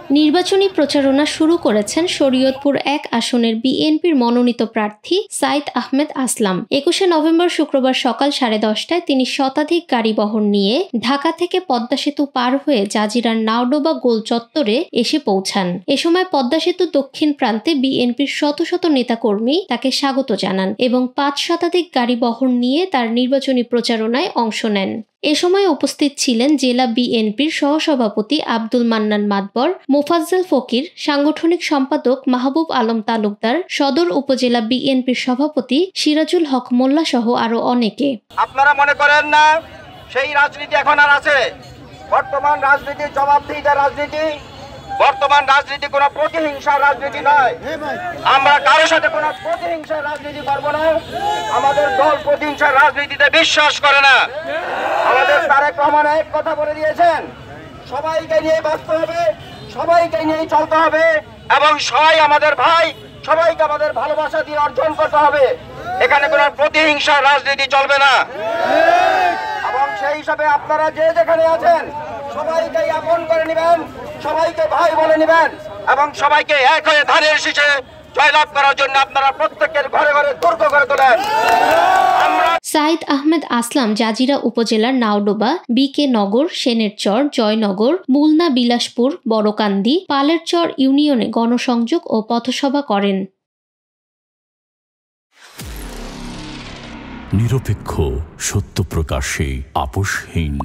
নির্বাচনী প্রচারণা শুরু করেছেন শরীয়তপুর ১ আসনের বিএনপির মনোনীত প্রার্থী সাইদ আহমেদ আসলাম। ২১শে নভেম্বর শুক্রবার সকাল 10:30টায় তিনি শতাধিক গাড়ি বহর নিয়ে ঢাকা থেকে পদ্মা সেতু পার হয়ে জাজিরার নাওডোবা গোল চত্বরে এসে পৌঁছান। এ সময় পদ্মা সেতুর দক্ষিণ প্রান্তে বিএনপির শত শত নেতাকর্মী তাকে স্বাগত জানান এবং ৫ শতাধিক গাড়ি বহর নিয়ে তার নির্বাচনী প্রচারণায় অংশ নেন। এ সময় উপস্থিত ছিলেন জেলা বিএনপির সহসভাপতি আব্দুল মান্নান মাতবর, মোফাজ্জল ফকির, সাংগঠনিক সম্পাদক মাহবুব আলম তালুকদার, সদর উপজেলা বিএনপির সভাপতি সিরাজুল হক মোল্লা সহ আরো অনেকে। আপনারা মনে করেন না সেই রাজনীতি এখন আর আছে? বর্তমান রাজনীতি জবাবদিহিতার রাজনীতি। বর্তমান রাজনীতি কোনো প্রতিহিংসার রাজনীতি নয়। আমরা কারোর সাথে কোনো প্রতিহিংসার রাজনীতি করব না। আমাদের দল প্রতিহিংসার রাজনীতিতে বিশ্বাস করে না। আমাদের তারেক রহমান এক কথা বলে দিয়েছেন, সবাইকে নিয়ে বাঁচতে হবে, সবাইকে নিয়ে চলতে হবে এবং সবাই আমাদের ভাই, সবাইকে আমাদের ভালোবাসা দিয়ে অর্জন করতে হবে। এখানে কোনো প্রতিহিংসার রাজনীতি চলবে না। এবং সেই হিসাবে আপনারা যে যেখানে আছেন সবাইকে আপন করে নেবেন, সবাইকে ভাই বলে নেবেন এবং সবাইকে এক হয়ে ধানের শীষে জয়লাভ করার জন্য আপনারা প্রত্যেকের ঘরে ঘরে দুর্গ করে তোলেন। সাইদ আহমেদ আসলাম জাজিরা উপজেলার নাওডোবা, বিকে নগর, সেনের চর, জয়নগর, মুলনা, বিলাসপুর, বড়কান্দি, পালের চর ইউনিয়নে গণসংযোগ ও পথসভা করেন। নিরপেক্ষ, সত্য প্রকাশে আপোষহীন।